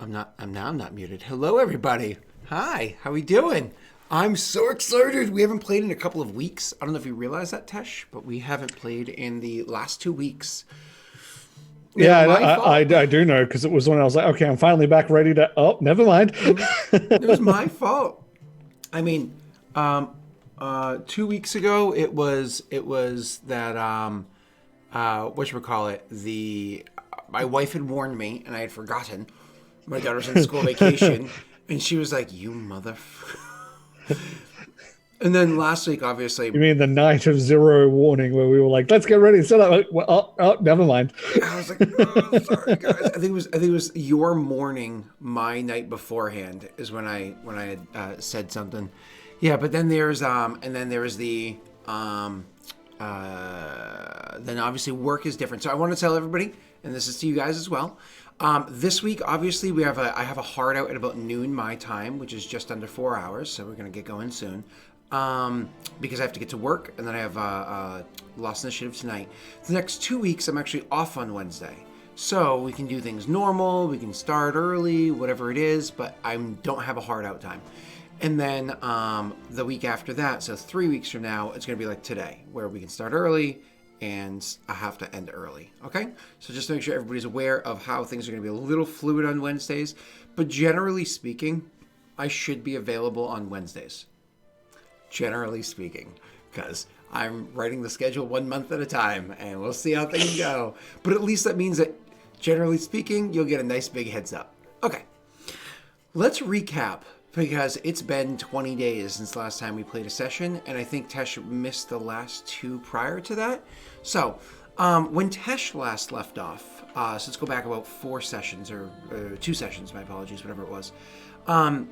I'm not muted. Hello, everybody. Hi, how we doing? I'm so excited. We haven't played in a couple of weeks. I don't know if you realize that, Tesh, but we haven't played in the last 2 weeks. I do know because it was when I was like, okay, I'm finally back ready to. Oh, never mind. It was my fault. I mean, 2 weeks ago it was that whatchamacallit, the my wife had warned me and I had forgotten. My daughter's on school vacation and she was like, "You mother." And then last week, obviously, You mean the night of zero warning where we were like, let's get ready to set up. Like, well, never mind. I was like, oh, sorry guys. I think it was your morning, my night beforehand is when I had said something. Yeah, but then there's the then obviously work is different. So I want to tell everybody, and this is to you guys as well. This week, obviously, I have a hard out at about noon my time, which is just under 4 hours. So we're gonna get going soon. Because I have to get to work, and then I have Lost Initiative tonight. The next 2 weeks, I'm actually off on Wednesday. So we can do things normal, we can start early, whatever it is, but I don't have a hard out time. And then the week after that, so 3 weeks from now, it's going to be like today, where we can start early, and I have to end early, okay? So just to make sure everybody's aware of how things are going to be a little fluid on Wednesdays, but generally speaking, I should be available on Wednesdays. Generally speaking, because I'm writing the schedule 1 month at a time, and we'll see how things go. But at least that means that, generally speaking, you'll get a nice big heads up. Okay, let's recap, because it's been 20 days since the last time we played a session, and I think Tesh missed the last 2 prior to that. So, when Tesh last left off, so let's go back about 4 sessions, or 2 sessions, my apologies, whatever it was.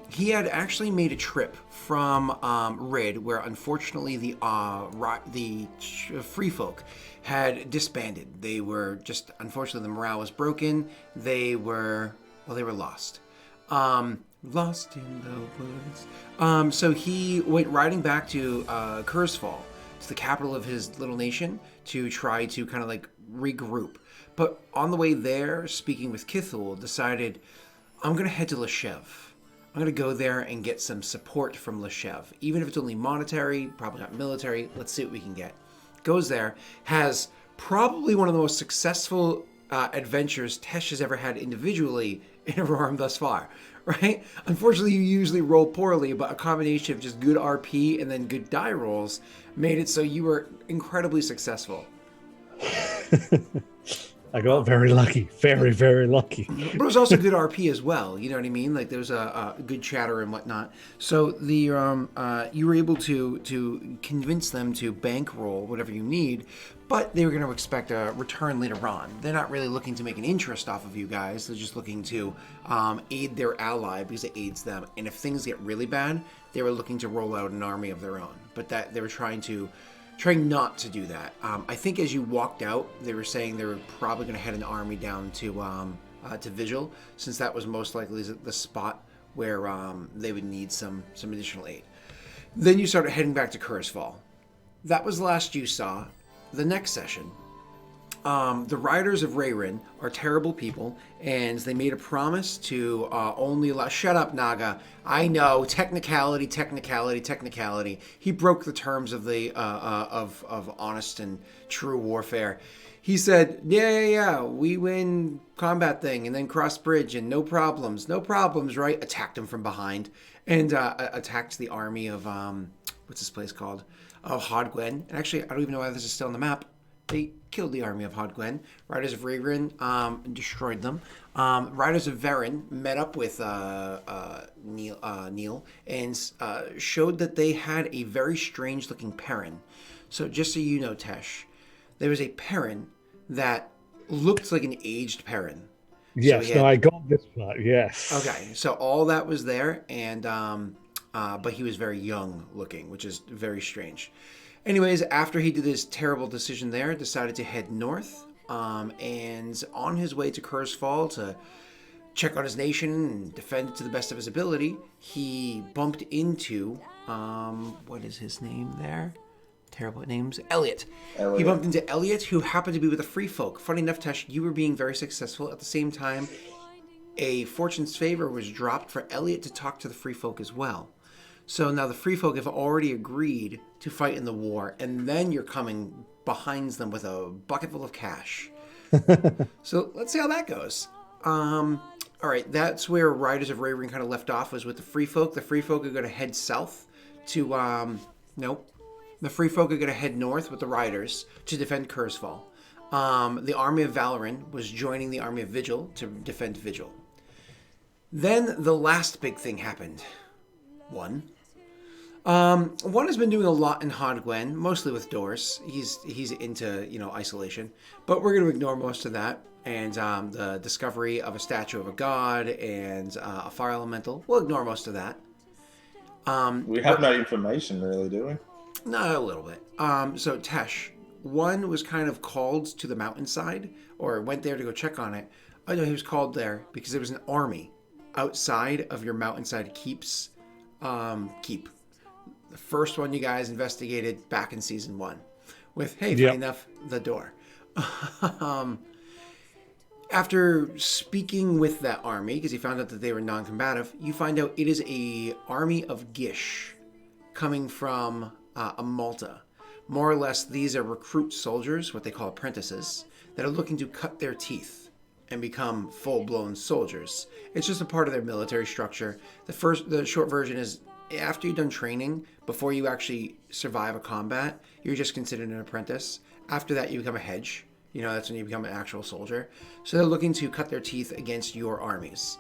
He had actually made a trip from Rid, where unfortunately the free folk had disbanded. They were just, unfortunately, the morale was broken. They were lost. Lost in the woods. So he went riding back to Kurzfall, to the capital of his little nation, to try to kind of like regroup. But on the way there, speaking with Kithul, decided, I'm going to head to Leshev. I'm going to go there and get some support from Leshev. Even if it's only monetary, probably not military, let's see what we can get. Goes there, has probably one of the most successful adventures Tesh has ever had individually in Aurorum thus far, right? Unfortunately, you usually roll poorly, but a combination of just good RP and then good die rolls made it so you were incredibly successful. I got very lucky. Very, very lucky. But it was also good RP as well. You know what I mean? Like there was a good chatter and whatnot. So the you were able to convince them to bankroll whatever you need, but they were going to expect a return later on. They're not really looking to make an interest off of you guys. They're just looking to aid their ally because it aids them. And if things get really bad, they were looking to roll out an army of their own. But that they were trying not to do that. I think as you walked out, they were saying they were probably going to head an army down to Vigil, since that was most likely the spot where they would need some additional aid. Then you started heading back to Kurzfall. That was the last you saw. The next session, the riders of wherein are terrible people, and they made a promise to only allow... Shut up, Naga. I know. Technicality. He broke the terms of the of honest and true warfare. He said, yeah, we win combat thing, and then cross bridge, and no problems, right? Attacked him from behind, and attacked the army of, what's this place called? Oh, Haude Gwenh. And actually, I don't even know why this is still on the map. They killed the army of Haude Gwenh. Riders of wherein destroyed them. Riders of wherein met up with Neil and showed that they had a very strange-looking Perrin. So just so you know, Tesh, there was a Perrin that looked like an aged Perrin. Yes, so I got this part, yes. Okay, so all that was there, and but he was very young looking, which is very strange. Anyways, after he did his terrible decision there, decided to head north, and on his way to Kurzfall to check on his nation and defend it to the best of his ability, he bumped into, what is his name there? Terrible names. Elliot. He bumped into Elliot, who happened to be with the Free Folk. Funny enough, Tesh, you were being very successful at the same time. a fortune's favor was dropped for Elliot to talk to the free folk as well. So now the free folk have already agreed to fight in the war, and then you're coming behind them with a bucket full of cash. So let's see how that goes. All right, that's where Riders of Wherein kind of left off, was with the free folk. The free folk are going to head south to, nope. The free folk are going to head north with the Riders to defend Kurzfall. The army of Valoran was joining the army of Vigil to defend Vigil. Then the last big thing happened. One has been doing a lot in Haude Gwenh, mostly with doors. He's into, isolation. But we're going to ignore most of that. And the discovery of a statue of a god and a fire elemental. We'll ignore most of that. We have no information, really, do we? Not a little bit. So Tesh, one was kind of called to the mountainside, or went there to go check on it. I know he was called there because there was an army outside of your mountainside keep. The first one you guys investigated back in season 1 with, hey, funny enough, the door. After speaking with that army, because he found out that they were non-combative, you find out it is a army of Gish coming from Malta. More or less, these are recruit soldiers, what they call apprentices, that are looking to cut their teeth and become full-blown soldiers. It's just a part of their military structure. The short version is, after you've done training, before you actually survive a combat, you're just considered an apprentice. After that, you become a hedge. That's when you become an actual soldier. So they're looking to cut their teeth against your armies.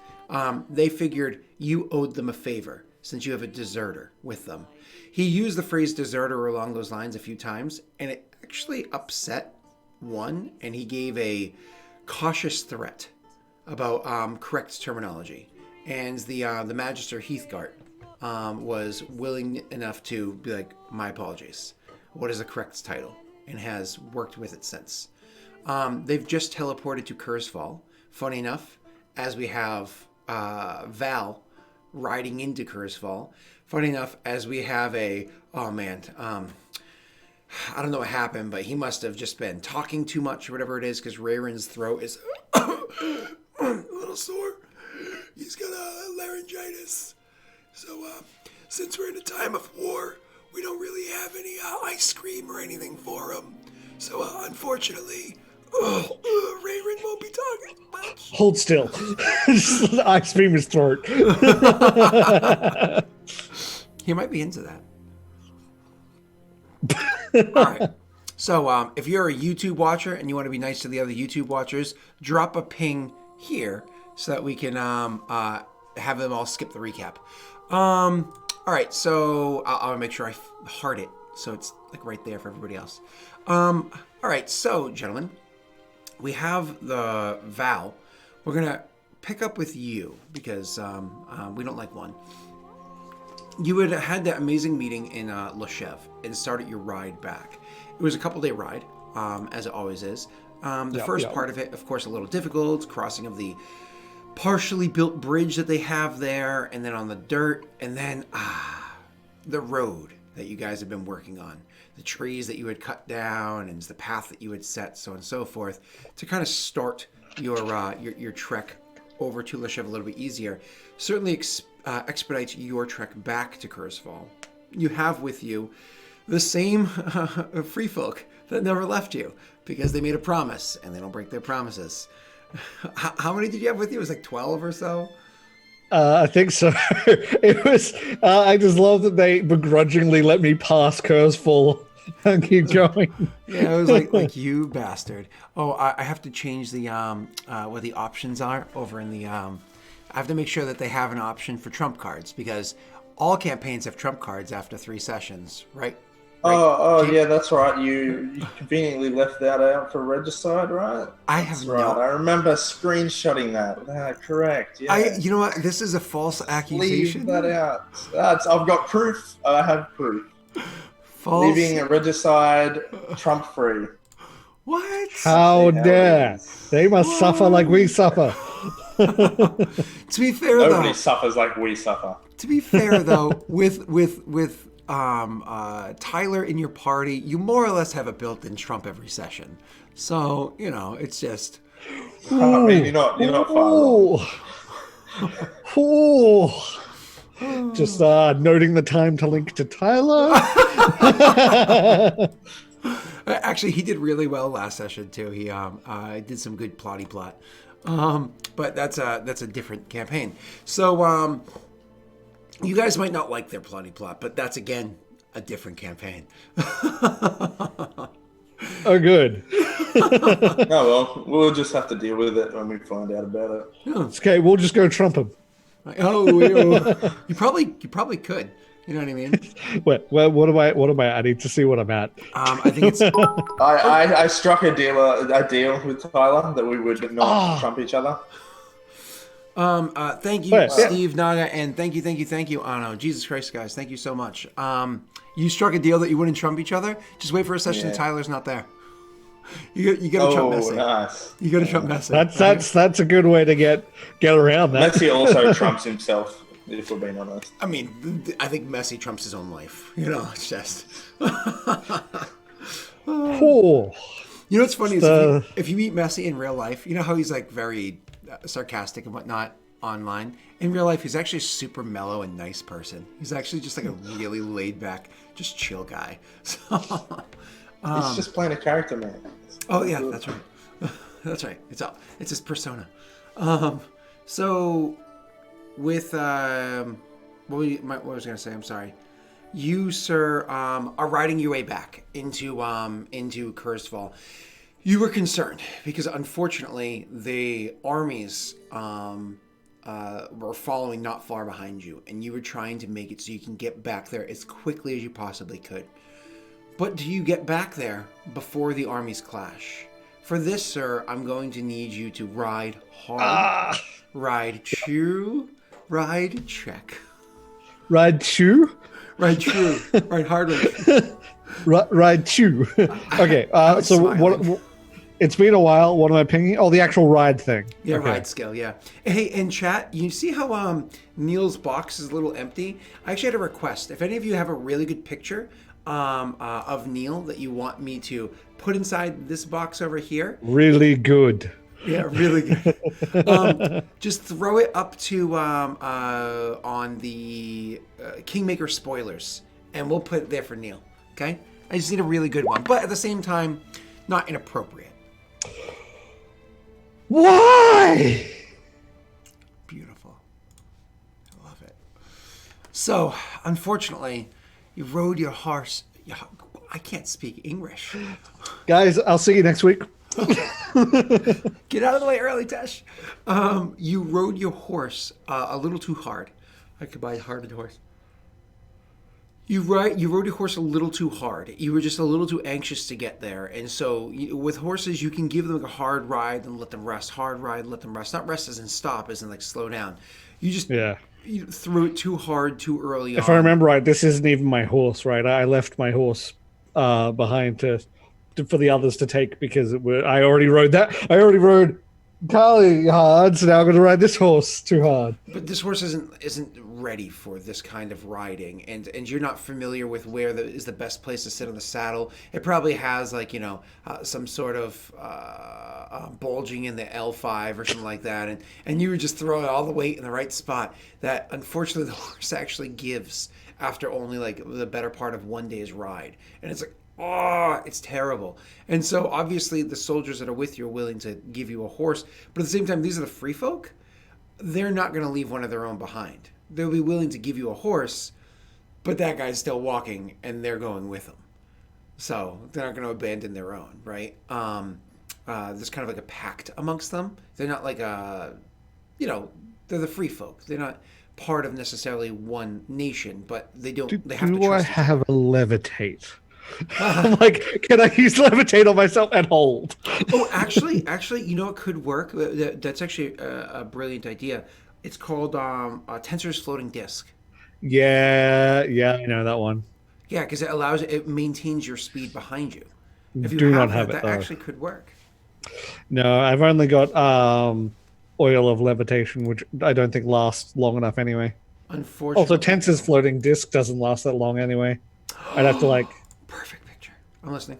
They figured you owed them a favor since you have a deserter with them. He used the phrase deserter along those lines a few times, and it actually upset one, and he gave a cautious threat about correct terminology. And the Magister Heathgart was willing enough to be like, my apologies. What is the correct title? And has worked with it since. They've just teleported to Kurzfall. Funny enough, as we have Val riding into Kurzfall. Funny enough, as we have I don't know what happened, but he must have just been talking too much or whatever it is, because Rayron's throat is a little sore. He's got laryngitis. So since we're in a time of war, we don't really have any ice cream or anything for him. So unfortunately, Rayron won't be talking much. Hold still. Ice cream his throat. He might be into that. All right. So if you're a YouTube watcher and you want to be nice to the other YouTube watchers, drop a ping here so that we can have them all skip the recap. All right. So I'll make sure I heart it so it's like right there for everybody else. All right. So, gentlemen, we have the Val. We're going to pick up with you because we don't like one. You had that amazing meeting in Leshev and started your ride back. It was a couple-day ride, as it always is. The first part of it, of course, a little difficult, crossing of the partially built bridge that they have there, and then on the dirt, and then the road that you guys have been working on. The trees that you had cut down, and the path that you had set, so on and so forth, to kind of start your trek over to Leshev a little bit easier. Certainly expedites your trek back to Kurzfall. You have with you the same free folk that never left you because they made a promise and they don't break their promises. How many did you have with you? It was like 12 or so? I think so. It was. I just love that they begrudgingly let me pass Kurzfall and keep going. Yeah, it was like you bastard. Oh, I have to change the what the options are over in the. I have to make sure that they have an option for trump cards because all campaigns have trump cards after 3 sessions, right? Yeah, that's right. You conveniently left that out for Regicide, right? That's right. I remember screenshotting that. Correct. Yeah. You know what? This is a false accusation. Leave that out. I've got proof. I have proof. False. Leaving a Regicide trump free. What? How dare! They must suffer like we suffer. To be fair, nobody suffers like we suffer. To be fair, though, with Tyler in your party, you more or less have a built-in trump every session. So it's just. I mean, you're not far wrong. Oh, just noting the time to link to Tyler. Actually, he did really well last session too. He did some good plotty plot. But that's a different campaign. So you guys might not like their plotty plot, but that's again a different campaign. Oh, good. Oh well, we'll just have to deal with it when we find out about it. It's okay, we'll just go trump him. You probably could. You know what I mean? Wait, well, what am I? I need to see what I'm at. I think it's. I struck a deal with Tyler that we would not trump each other. Thank you, Steve Naga, and thank you, Anno. Jesus Christ, guys, thank you so much. You struck a deal that you wouldn't trump each other. Just wait for a session that Tyler's not there. You got to trump Messi. Nice. You got to trump Messi. That's a good way to get around that. Messi also trumps himself, if we're being honest. I mean, I think Messi trumps his own life. You know, it's just. Oh. You know what's funny is if you meet Messi in real life, you know how he's like very sarcastic and whatnot online. In real life, he's actually a super mellow and nice person. He's actually just like a really laid back, just chill guy. So, he's just playing a character, man. Oh yeah, that's right. That's right. It's his persona. So with what was I going to say? I'm sorry. You, sir, are riding your way back into Cursed Fall. You were concerned because, unfortunately, the armies were following not far behind you, and you were trying to make it so you can get back there as quickly as you possibly could. But do you get back there before the armies clash? For this, sir, I'm going to need you to ride hard, ride true, ride check. Ride true? Ride true. Ride hard. Ride true. Okay, so what? It's been a while. What am I pinging? Oh, the actual ride thing. Yeah, okay. Ride skill, yeah. Hey, in chat, you see how Neil's box is a little empty? I actually had a request. If any of you have a really good picture of Neil that you want me to put inside this box over here. Really good. Yeah, really good. Just throw it up to on the Kingmaker spoilers, and we'll put it there for Neil. Okay? I just need a really good one, but at the same time, not inappropriate. Why? Beautiful. I love it. So, unfortunately, you rode your horse. I can't speak English. Guys, I'll see you next week. Get out of the way early, Tesh. You rode your horse a little too hard. I could buy a hardened horse. You rode your horse a little too hard. You were just a little too anxious to get there. And so with horses, you can give them a hard ride and let them rest. Hard ride, let them rest. Not rest as in stop, as in like slow down. You just you threw it too hard, too early If I remember right, this isn't even my horse, right? I left my horse behind for the others to take because I already rode that. I already rode Carly hard, so now I'm going to ride this horse too hard. But this horse isn't ready for this kind of riding, and you're not familiar with where is the best place to sit on the saddle. It probably has like some sort of bulging in the L5 or something like that, and you were just throwing all the weight in the right spot. That unfortunately the horse actually gives after only like the better part of one day's ride, and it's like. Oh, it's terrible. And so obviously the soldiers that are with you are willing to give you a horse, but at the same time, these are the free folk. They're not going to leave one of their own behind. They'll be willing to give you a horse, but that guy's still walking and they're going with him. So they're not going to abandon their own, right? There's kind of like a pact amongst them. They're not like they're the free folk. They're not part of necessarily one nation, but they have to trust Do I have a levitate? I'm like, can I use levitate on myself and hold? Oh, actually, it could work. That's actually a brilliant idea. It's called Tensor's floating disc. Yeah, I know that one. Yeah, because it maintains your speed behind you. If you do not have it, that though. actually could work. No, I've only got oil of levitation, which I don't think lasts long enough anyway. Unfortunately. Also, Tensor's floating disc doesn't last that long anyway. I'd have to Perfect picture. I'm listening.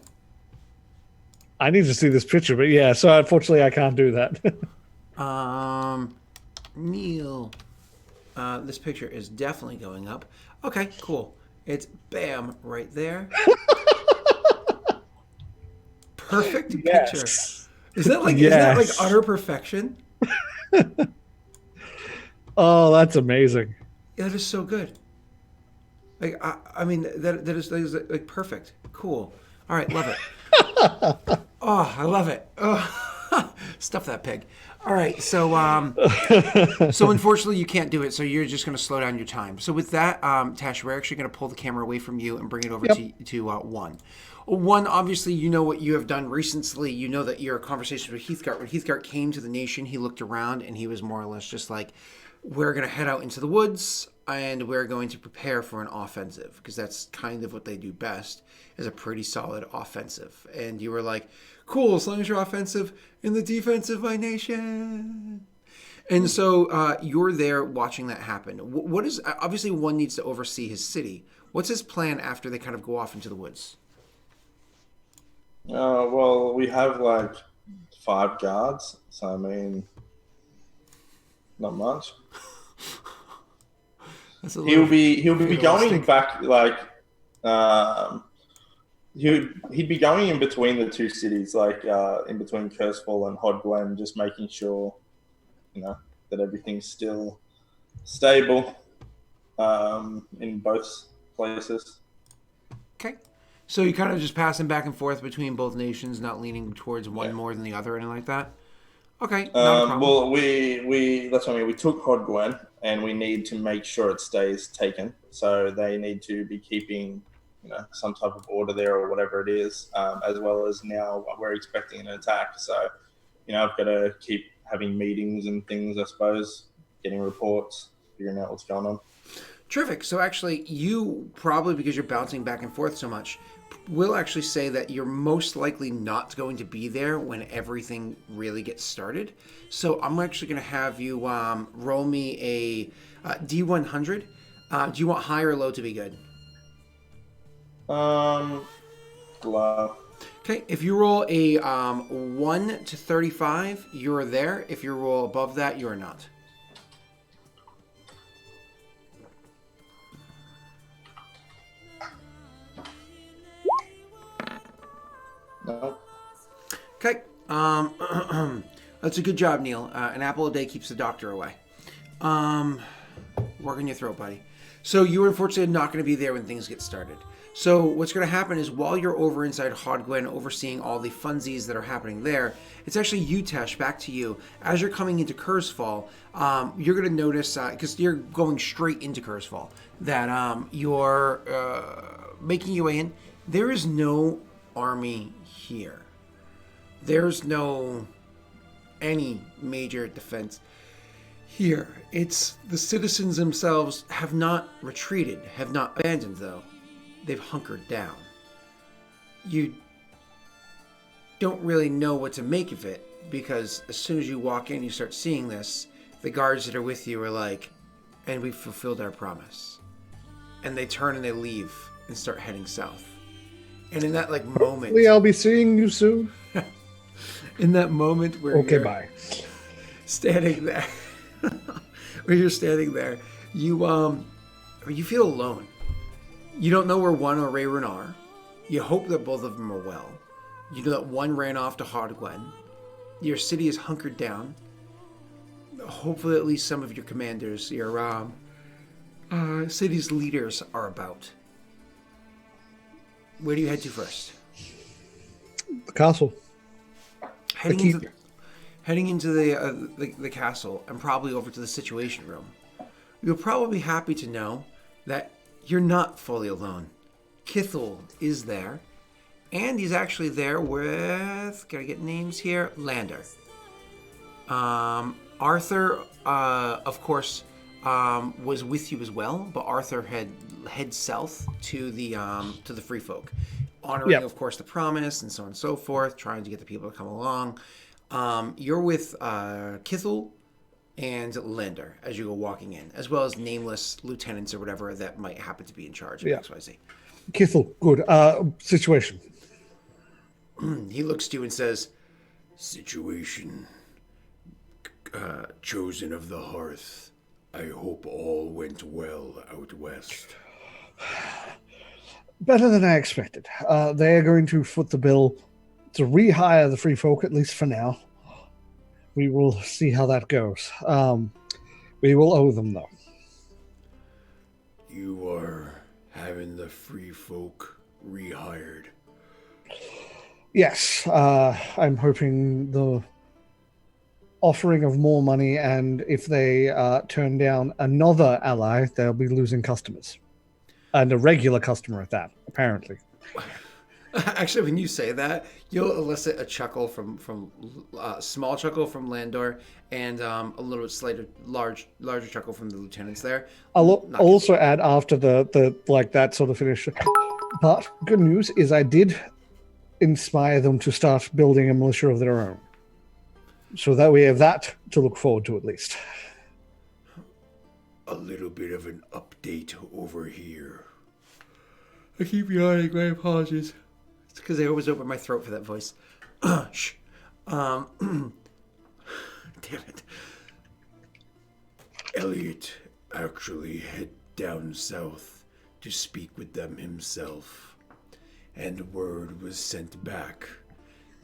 I need to see this picture, but yeah, so unfortunately I can't do that. Neil. This picture is definitely going up. Okay, cool. It's bam right there. Perfect picture. Yes. Is that like utter perfection? Oh, that's amazing. Yeah, that is so good. Like I mean that is like perfect. Cool. All right, love it. Oh, I love it. Oh, stuff that pig. All right, so so unfortunately you can't do it. So you're just going to slow down your time. So with that, Tash, we're actually going to pull the camera away from you and bring it over to one. One, obviously, you know what you have done recently. You know that your conversation with Heathgart. When Heathgart came to the nation, he looked around and he was more or less just like, we're going to head out into the woods and we're going to prepare for an offensive, because that's kind of what they do best, is a pretty solid offensive. And you were like, cool, as long as you're offensive, in the defensive, my nation. And so you're there watching that happen. What is, obviously one needs to oversee his city. What's his plan after they kind of go off into the woods? Well, we have like 5 guards, so I mean, not much. He'll be going back like he'd be going in between the 2 cities, like in between Cursefall and Haude Gwenh, just making sure that everything's still stable in both places. Okay. So you kind of just passing back and forth between both nations, not leaning towards one more than the other, or anything like that? Okay, not a problem. Well, that's what I mean. We took Haude Gwenh, and we need to make sure it stays taken. So they need to be keeping, some type of order there or whatever it is, as well as now we're expecting an attack. So, I've got to keep having meetings and things, I suppose, getting reports, figuring out what's going on. Terrific. So actually, you probably, because you're bouncing back and forth so much, will actually say that you're most likely not going to be there when everything really gets started. So I'm actually going to have you roll me a D100. Do you want high or low to be good? Low. Okay, if you roll a 1 to 35, you're there. If you roll above that, you are not. No. Okay. That's a good job, Neil. An apple a day keeps the doctor away. Work on your throat, buddy. So you're unfortunately not going to be there when things get started. So what's going to happen is while you're over inside Haude Gwenh overseeing all the funsies that are happening there, it's actually you, Tesh, back to you. As you're coming into Cursefall, you're going to notice, because you're going straight into Cursefall, that you're making your way in. There is no army here. There's no any major defense here. It's the citizens themselves have not retreated, have not abandoned, though. They've hunkered down. You don't really know what to make of it, because as soon as you walk in, you start seeing this. The guards that are with you are like, and we've fulfilled our promise. And they turn and they leave and start heading south. And in that moment, I'll be seeing you soon. In that moment where okay, bye. Standing there, where you're standing there, you feel alone. You don't know where one or wherein are. You hope that both of them are well. You know that one ran off to Haude Gwenh. Your city is hunkered down. Hopefully, at least some of your commanders, your city's leaders, are about. Where do you head to first? The castle. Heading into the castle and probably over to the situation room. You'll probably be happy to know that you're not fully alone. Kithul is there, and he's actually there with, gotta get names here, Lander. Arthur, of course, was with you as well, but Arthur head south to the Free Folk, honoring, of course, the promise and so on and so forth, trying to get the people to come along. You're with Kithul and Lander as you go walking in, as well as nameless lieutenants or whatever that might happen to be in charge of XYZ. Kithul, good. Situation. He looks to you and says, situation. Chosen of the Hearth, I hope all went well out west. Better than I expected. They are going to foot the bill to rehire the free folk, at least for now. We will see how that goes. We will owe them, though. You are having the free folk rehired. Yes, I'm hoping the offering of more money, and if they turn down another ally, they'll be losing customers. And a regular customer at that, apparently. Actually, when you say that, you'll elicit a chuckle from small chuckle from Landor, and a little bit larger chuckle from the lieutenants there. I'll also add after the like that sort of finish. But good news is I did inspire them to start building a militia of their own, so that we have that to look forward to at least. A little bit of an update over here. I keep yawning. My apologies. It's because I always open my throat for that voice. Shh. Damn it. Elliot actually head down south to speak with them himself, and word was sent back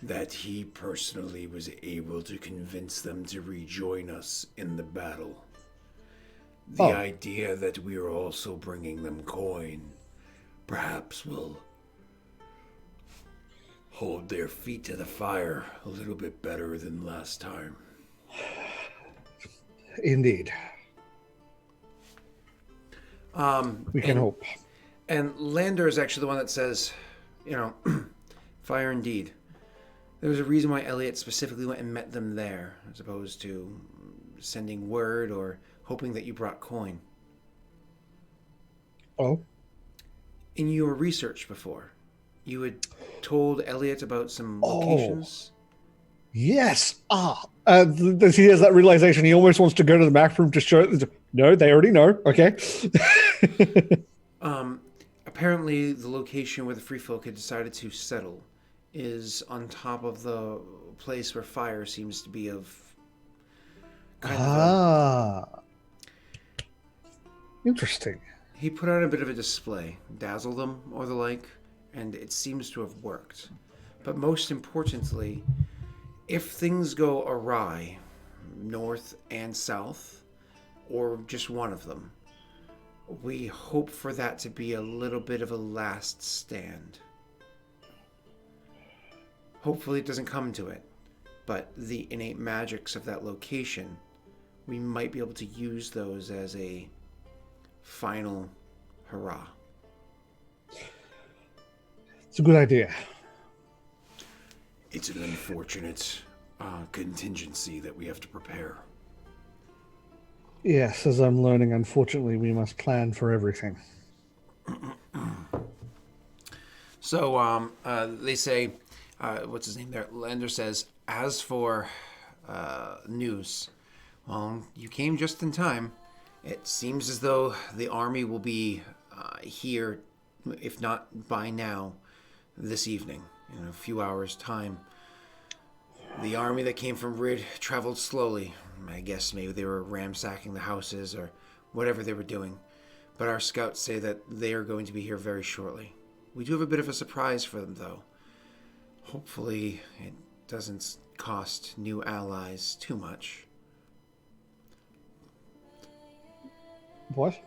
that he personally was able to convince them to rejoin us in the battle. The idea that we are also bringing them coin perhaps will hold their feet to the fire a little bit better than last time. Indeed. We can hope. And Lander is actually the one that says, fire indeed. There was a reason why Elliot specifically went and met them there, as opposed to sending word or hoping that you brought coin. Oh? In your research before, you had told Elliot about some locations. Yes. He has that realization. He almost wants to go to the Mac room to show it. No, they already know. Okay. Apparently, the location where the free folk had decided to settle is on top of the place where fire seems to be of interesting. He put out a bit of a display, dazzle them or the like, and it seems to have worked. But most importantly, if things go awry, north and south, or just one of them, we hope for that to be a little bit of a last stand. Hopefully it doesn't come to it, but the innate magics of that location, we might be able to use those as a final hurrah. It's a good idea. It's an unfortunate contingency that we have to prepare. Yes, as I'm learning, unfortunately, we must plan for everything. So they say, what's his name there? Lander says, as for news, well, you came just in time. It seems as though the army will be here, if not by now, this evening, in a few hours' time. The army that came from Rid traveled slowly. I guess maybe they were ransacking the houses or whatever they were doing. But our scouts say that they are going to be here very shortly. We do have a bit of a surprise for them, though. Hopefully it doesn't cost new allies too much. What?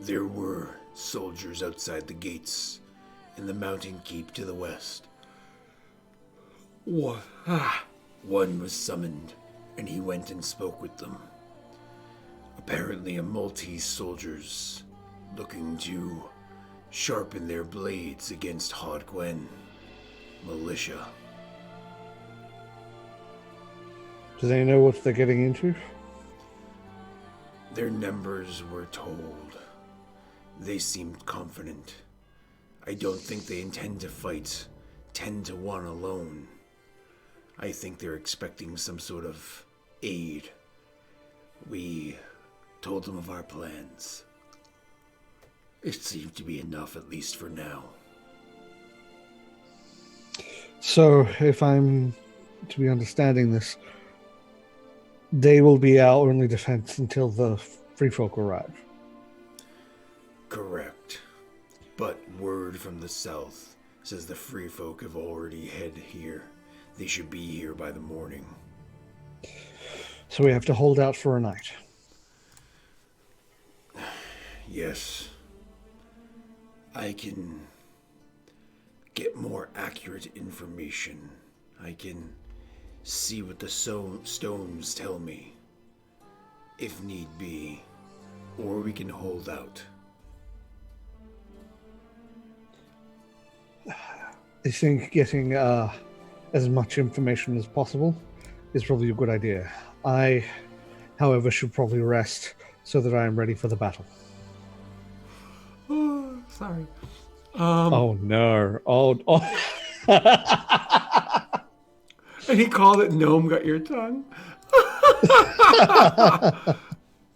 There were soldiers outside the gates in the mountain keep to the west. One was summoned, and he went and spoke with them. Apparently a Maltese soldiers looking to sharpen their blades against Haude Gwenh militia. Do they know what they're getting into? Their numbers were told. They seemed confident. I don't think they intend to fight 10-1 alone. I think they're expecting some sort of aid. We told them of our plans. It seemed to be enough, at least for now. So, if I'm to be understanding this, They will be our only defense until the free folk arrive. Correct. But word from the south says the free folk have already head here. They should be here by the morning. So we have to hold out for a night. Yes. I can get more accurate information. I can see what the stones tell me, if need be, or we can hold out. I think getting as much information as possible is probably a good idea. I, however, should probably rest so that I am ready for the battle. Oh, sorry. Oh no! Oh. And he called it Gnome Got Your Tongue.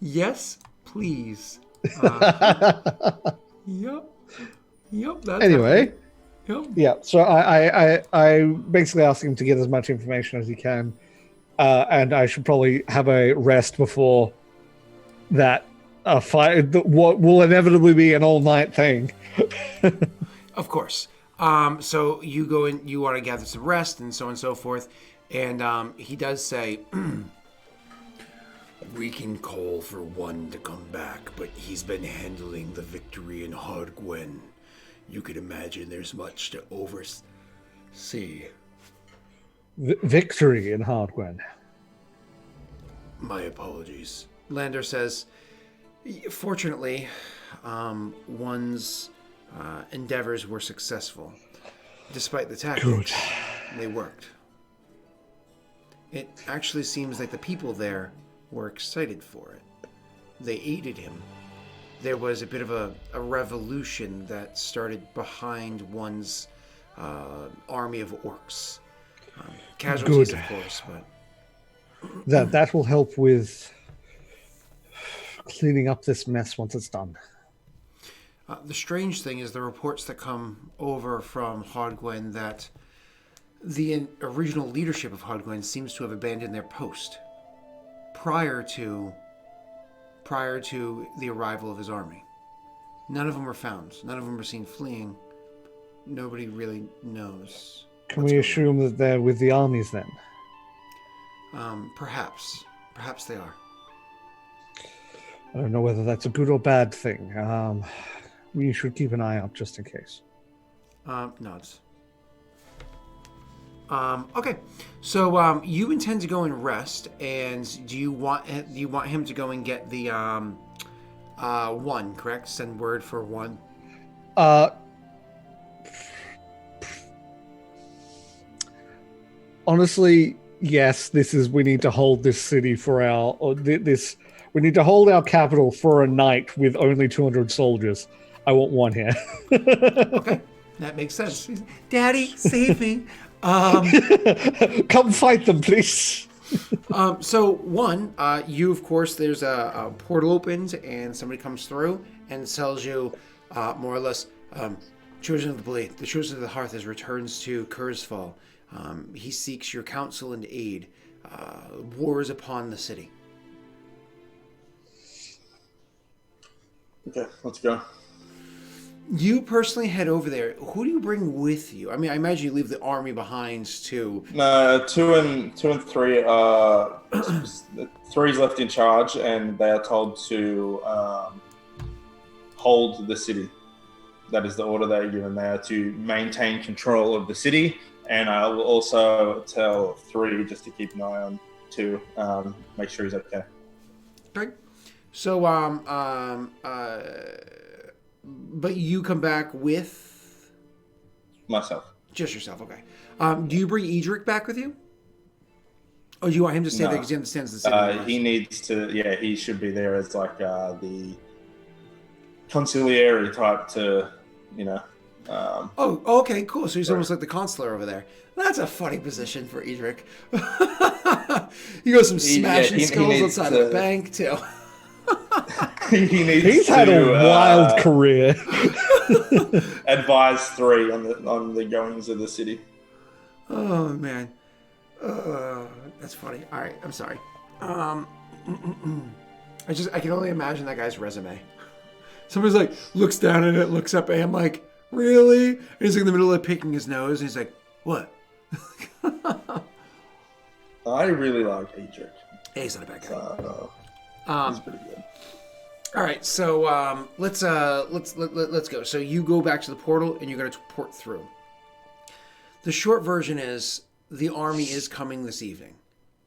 Yes, please. Yep. That's Anyway. Yep. Yeah, so I basically asked him to get as much information as he can, and I should probably have a rest before that fight. What will inevitably be an all-night thing. Of course. So you go in, you want to gather some rest and so on and so forth, and he does say, we can call for one to come back, but he's been handling the victory in Haude Gwenh. You could imagine there's much to oversee. Victory in Haude Gwenh. My apologies. Lander says, fortunately, one's endeavors were successful. Despite the tactics, they worked. It actually seems like the people there were excited for it. They aided him. There was a bit of a revolution that started behind one's army of orcs. Casualties, of course, but... That will help with cleaning up this mess once it's done. The strange thing is the reports that come over from Haude Gwenh that the original leadership of Haude Gwenh seems to have abandoned their post prior to the arrival of his army. None of them were found. None of them were seen fleeing. Nobody really knows. Can we assume that they're with the armies then? Perhaps. Perhaps they are. I don't know whether that's a good or bad thing. We should keep an eye out just in case. Nods. Okay, so you intend to go and rest, and do you want him to go and get the one? Correct. Send word for one. Honestly, yes. We need to hold this city for we need to hold our capital for a night with only 200 soldiers. I want one here. Okay, that makes sense. Daddy, save me. Come fight them, please. So one, you of course, there's a portal opens and somebody comes through and tells you, more or less, Chosen of the Blade, the Chosen of the Hearth has returns to Kurzfall. He seeks your counsel and aid. War is upon the city. Okay, let's go. You personally head over there. Who do you bring with you? I mean, I imagine you leave the army behind too. No, two and three are three's left in charge, and they are told to hold the city. That is the order they are given. They are to maintain control of the city, and I will also tell three just to keep an eye on two, make sure he's okay. Okay. So, but you come back with Myself. just yourself. Okay. Do you bring Edric back with you? Or do you want him to stay there because he understands the city? He needs to. Yeah, he should be there as like the conciliary type to, Okay, cool. So he's almost like the consular over there. That's a funny position for Edric. He goes from smashing skulls outside of the bank to... He's had a wild career. Advise three on the goings of the city. Oh, man. That's funny. All right, I'm sorry. I can only imagine that guy's resume. Somebody's like, looks down at it, looks up at him like, really? And he's like in the middle of picking his nose, and he's like, what? I really like Edric. Hey, he's not a bad guy. So, he's pretty good. All right, so let's go. So you go back to the portal, and you're going to port through. The short version is the army is coming this evening,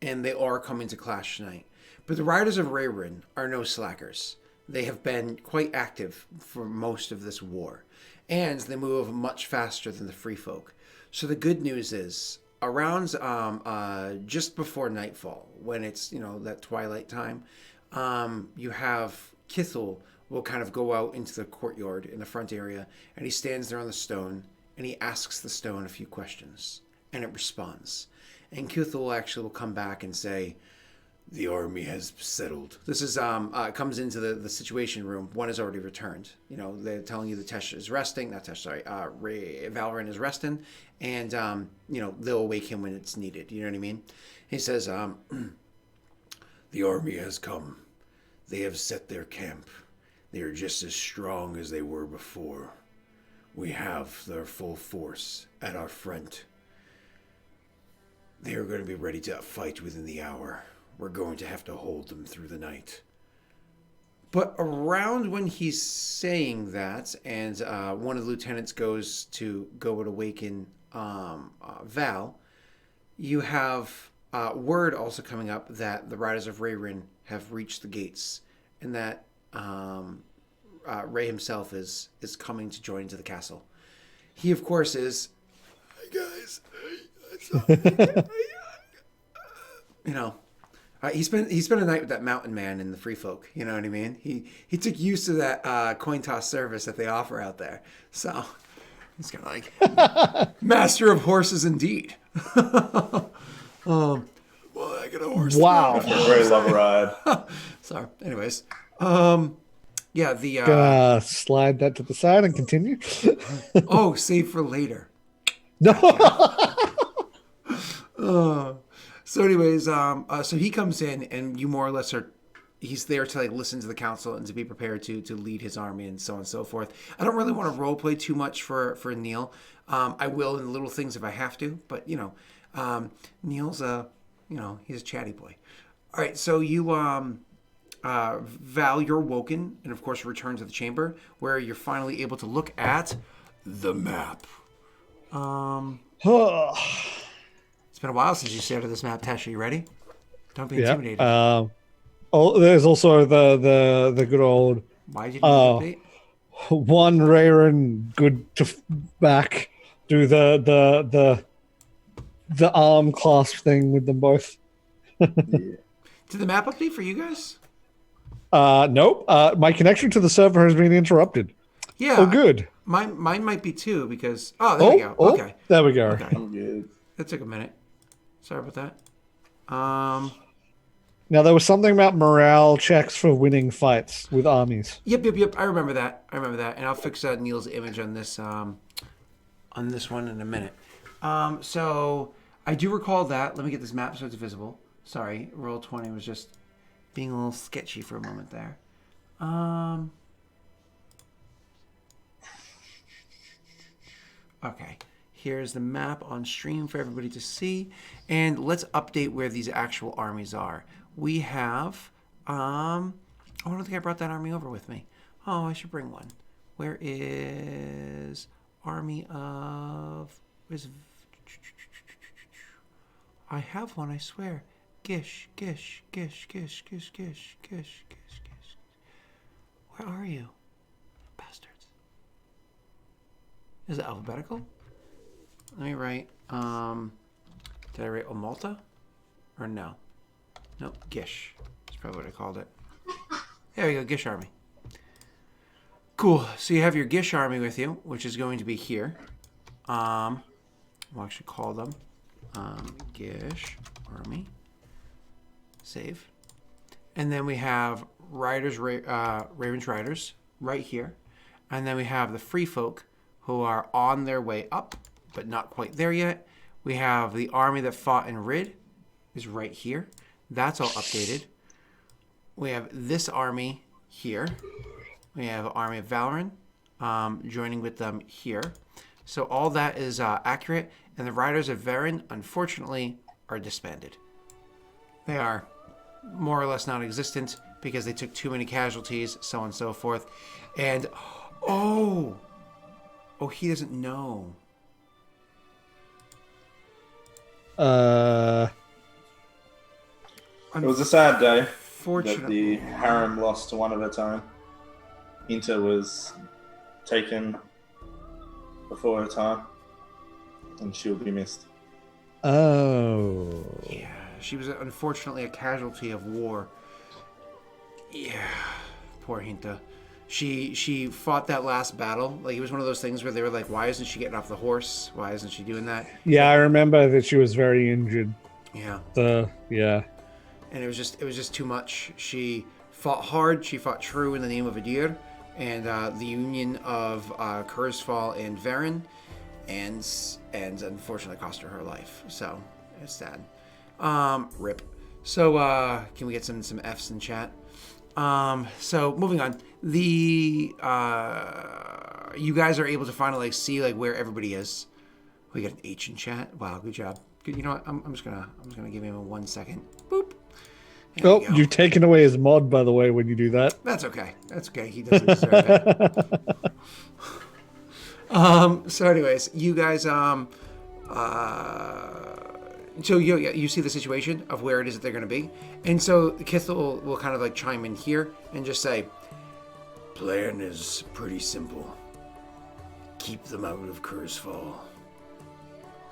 and they are coming to clash tonight. But the Riders of wherein are no slackers. They have been quite active for most of this war, and they move much faster than the free folk. So the good news is, around just before nightfall, when it's that twilight time, you have Kithel will kind of go out into the courtyard in the front area, and he stands there on the stone, and he asks the stone a few questions, and it responds. And Kithel actually will come back and say, the army has settled. This is comes into the situation room. One has already returned. They're telling you the Tesh is resting. Not Tesh, sorry. Valorant is resting, and they'll awake him when it's needed. You know what I mean? He says, the army has come. They have set their camp. They are just as strong as they were before. We have their full force at our front. They are going to be ready to fight within the hour. We're going to have to hold them through the night. But around when he's saying that, and one of the lieutenants goes to awaken Val, you have word also coming up that the Riders of wherein have reached the gates, and that Ray himself is coming to join into the castle. He, of course, is, hey guys, he spent a night with that mountain man and the free folk. You know what I mean? He took use of that coin toss service that they offer out there. So he's kind of like master of horses indeed. Well, I got a horse. Wow. I very love a ride. So, anyways, yeah, the Gonna slide that to the side and continue. oh, save for later. No. So anyways, so he comes in, and you more or less he's there to listen to the council and to be prepared to lead his army and so on and so forth. I don't really want to role play too much for Neil. I will in little things if I have to, but Neil's he's a chatty boy. All right, so you Val, you're woken, and of course return to the chamber where you're finally able to look at the map. It's been a while since you stared at this map, Tesh. Are you ready? Don't be intimidated. There's also the good old. Why did you do the update? One wherein good to back do the arm clasp thing with them both. Yeah. Did the map update for you guys? Nope. My connection to the server has been interrupted. Yeah. Oh, good. Mine might be too because there we go. Okay. There we go. Okay. I'm good. That took a minute. Sorry about that. Now there was something about morale checks for winning fights with armies. Yep. I remember that. And I'll fix Neil's image on this one in a minute. So I do recall that. Let me get this map so it's visible. Sorry, Roll20 was just being a little sketchy for a moment there. Okay. Here's the map on stream for everybody to see. And let's update where these actual armies are. We have, I don't think I brought that army over with me. Oh, I should bring one. Where is army of, I have one, I swear. Gish. Where are you? Bastards. Is it alphabetical? Let me write, did I write Omalta? Or no? Nope, Gish. That's probably what I called it. There you go, Gish Army. Cool, so you have your Gish Army with you, which is going to be here. We'll actually call them Gish Army. Save. And then we have Raven's Riders right here. And then we have the Free Folk who are on their way up, but not quite there yet. We have the army that fought in Rid is right here. That's all updated. We have this army here. We have Army of Valoran joining with them here. So all that is accurate. And the Riders of Wherein, unfortunately, are disbanded. They are more or less non-existent because they took too many casualties, so on and so forth. And, oh, he doesn't know. It was a sad day that the harem lost to one of its own. Inter was taken before her time, and she'll be missed. Oh. Yeah, she was unfortunately a casualty of war. Yeah, poor Hinta. She fought that last battle. Like, it was one of those things where they were like, why isn't she getting off the horse? Why isn't she doing that? Yeah, I remember that she was very injured. Yeah. Yeah. And it was just too much. She fought hard. She fought true in the name of Adir and the union of Kurzfall and Varen, and unfortunately cost her her life. So it's sad. Rip. So can we get some Fs in chat? So moving on. The you guys are able to finally see like where everybody is. We got an H in chat. Wow, good job. Good. You know what? I'm just gonna give him a 1 second. Boop. Oh, you've taken away his mod, by the way, when you do that. That's okay. That's okay. He doesn't deserve it. So anyways, you guys, so you see the situation of where it is that they're going to be. And so Kithel will kind of like chime in here and just say, plan is pretty simple. Keep them out of Kurzfall.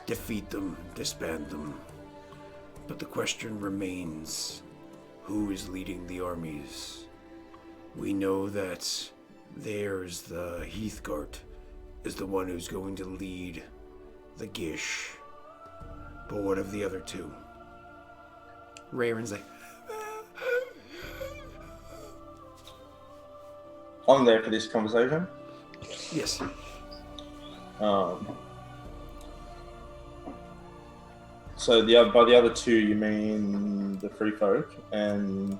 Defeat them, disband them. But the question remains, who is leading the armies? We know that there's the Heathguard is the one who's going to lead the Gish. But what of the other two? Rayron's like, I'm there for this conversation. yes. So by the other two, you mean the Free Folk and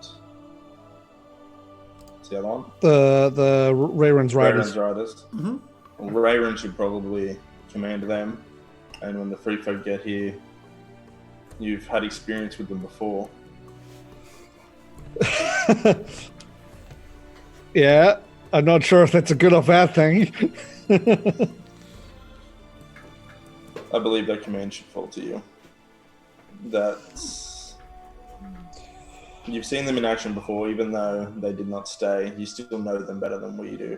what's the other one? The Rayron's Riders. Rayron's Riders. Mm-hmm. Well, Rayron should probably command them, and when the Free Folk get here, you've had experience with them before. Yeah, I'm not sure if that's a good or bad thing. I believe that command should fall to you. You've seen them in action before, even though they did not stay. You still know them better than we do.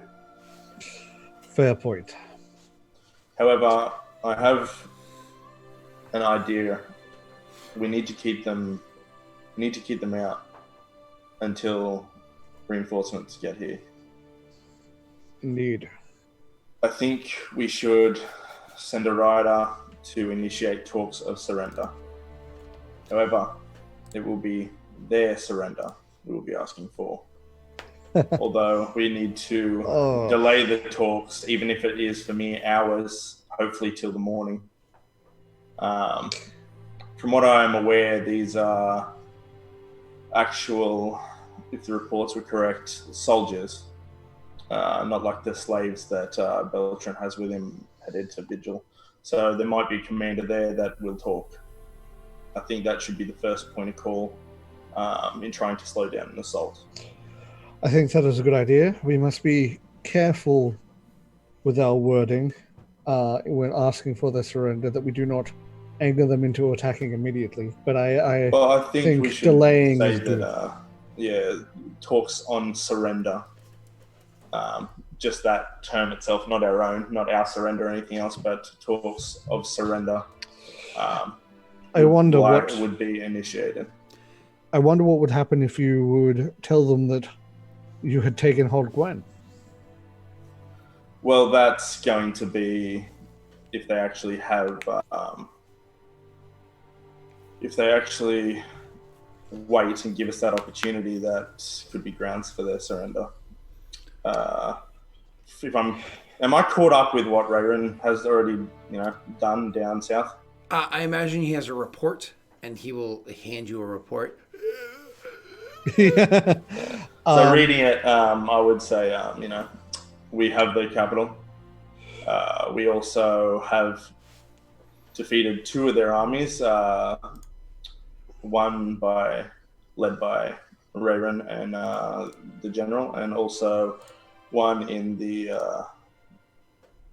Fair point. However, I have an idea. We need to keep them out until reinforcements get here. Indeed. I think we should send a rider to initiate talks of surrender. However, it will be their surrender we will be asking for. Although we need to delay the talks, even if it is for mere hours, hopefully till the morning. From what I am aware, these are actual, if the reports were correct, soldiers, not like the slaves that Beltran has with him headed to Vigil. So there might be a commander there that will talk. I think that should be the first point of call in trying to slow down an assault. I think that is a good idea. We must be careful with our wording when asking for the surrender, that we do not anger them into attacking immediately. But I think we should delaying say is good. Talks on surrender. Just that term itself, not our own, not our surrender or anything else, but talks of surrender. I wonder what would be initiated. I wonder what would happen if you would tell them that you had taken Haude Gwenh. Well, that's going to be if they actually have, if they actually wait and give us that opportunity, that could be grounds for their surrender. Am I caught up with what Rayron has already, done down south? I imagine he has a report, and he will hand you a report. Yeah. So reading it, I would say, we have the capital. We also have defeated 2 of their armies, one led by wherein and the general, and also one in the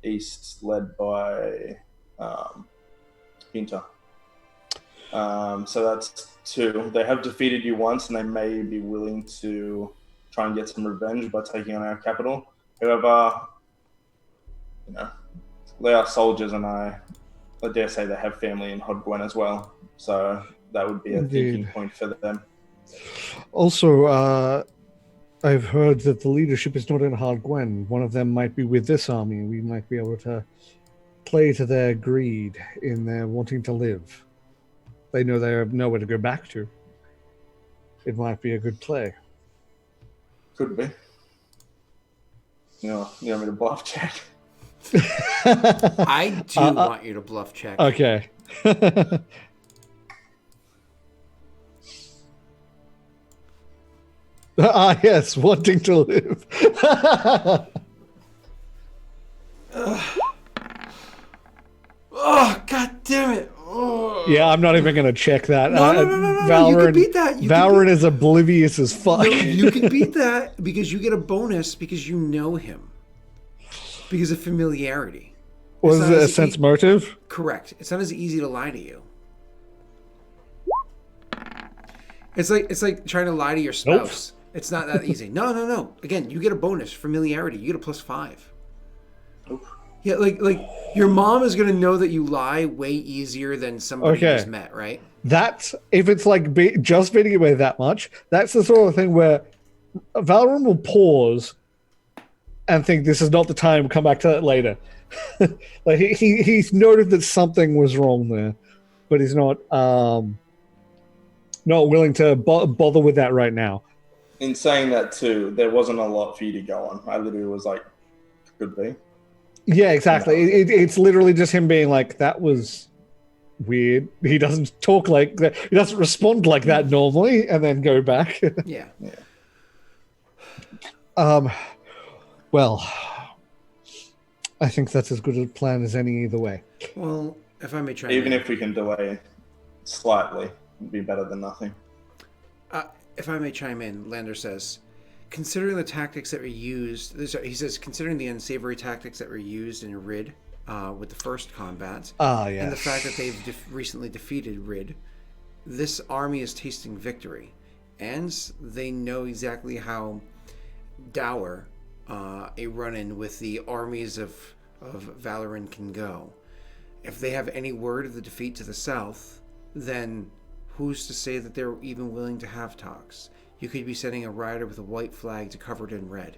east led by Pinta. So that's 2. They have defeated you once, and they may be willing to try and get some revenge by taking on our capital. However, they are soldiers, and I dare say they have family in Haude Gwenh as well. So that would be a thinking point for them. Also, I've heard that the leadership is not in Haude Gwenh. One of them might be with this army. We might be able to play to their greed in their wanting to live. They know they have nowhere to go back to. It might be a good play. Could be. You want me to bluff check? I do want you to bluff check. Okay. Yes, wanting to live. Oh, god damn it. Oh. Yeah, I'm not even going to check that. No. Valorant, You can beat that. Valorant is oblivious as fuck. No, you can beat that because you get a bonus because you know him. Because of familiarity. Was it a sense motive? Correct. It's not as easy to lie to you. It's like trying to lie to your spouse. Nope. It's not that easy. No. Again, you get a bonus, familiarity. You get a +5. Nope. Yeah, like your mom is gonna know that you lie way easier than somebody you just met, right? That's if it's like just beating away that much. That's the sort of thing where Valorant will pause and think this is not the time. Come back to that later. Like he's noted that something was wrong there, but he's not willing to bother with that right now. In saying that too, there wasn't a lot for you to go on. I literally was like, could be. Yeah, exactly. It's literally just him being like, that was weird. He doesn't talk like that. He doesn't respond like that normally, and then go back. Yeah. Well, I think that's as good a plan as any either way. Well, if I may try. Even if we can delay slightly, it'd be better than nothing. If I may chime in, Lander says, considering the tactics that were used, he says, considering the unsavory tactics that were used in Rid with the first combat, and the fact that they've recently defeated Rid, this army is tasting victory, and they know exactly how dour a run-in with the armies of Valoran can go. If they have any word of the defeat to the south, then who's to say that they're even willing to have talks? You could be sending a rider with a white flag to cover it in red.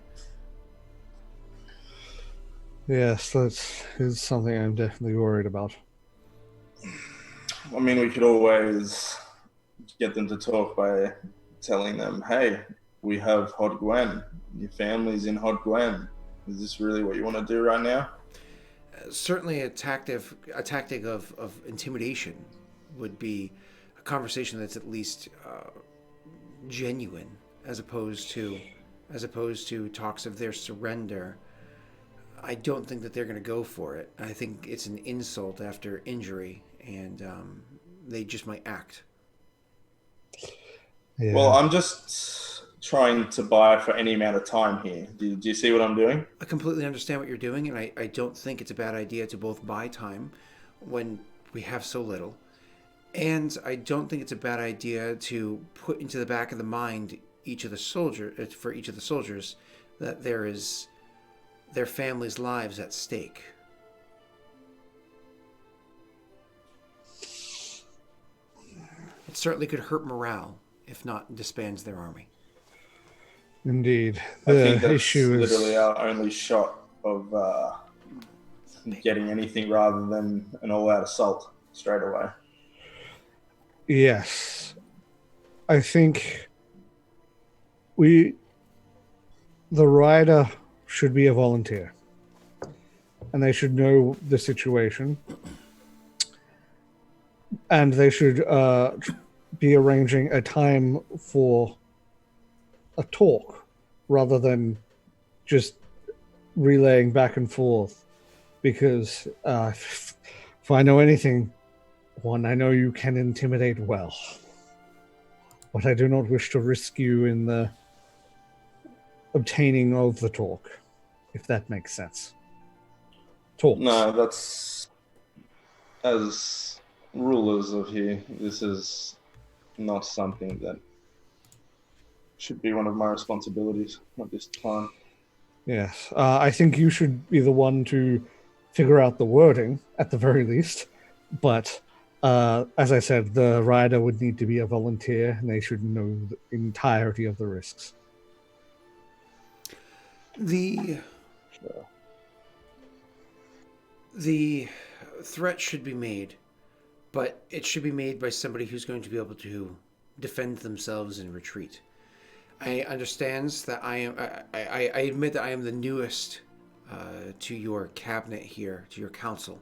Yes, that is something I'm definitely worried about. I mean, we could always get them to talk by telling them, hey, we have Haude Gwenh. Your family's in Haude Gwenh. Is this really what you want to do right now? Certainly a tactic of intimidation would be a conversation that's at least genuine, as opposed to talks of their surrender. I don't think that they're going to go for it. I think it's an insult after injury, and they just might act. Yeah. Well, I'm just trying to buy for any amount of time here. Do you see what I'm doing? I completely understand what you're doing, and I don't think it's a bad idea to both buy time when we have so little. And I don't think it's a bad idea to put into the back of the mind for each of the soldiers that there is their families' lives at stake. It certainly could hurt morale, if not disbands their army. Indeed. I think that's issue is literally our only shot of getting anything rather than an all-out assault straight away. Yes. I think the rider should be a volunteer. And they should know the situation. And they should be arranging a time for a talk rather than just relaying back and forth. Because if I know anything, one, I know you can intimidate well. But I do not wish to risk you in the obtaining of the talk, if that makes sense. Talks. No, that's... As rulers of here, this is not something that should be one of my responsibilities at this time. Yes. I think you should be the one to figure out the wording, at the very least. But, as I said, the rider would need to be a volunteer, and they should know the entirety of the risks. The threat should be made, but it should be made by somebody who's going to be able to defend themselves and retreat. I understand that I admit that I am the newest to your cabinet here, to your council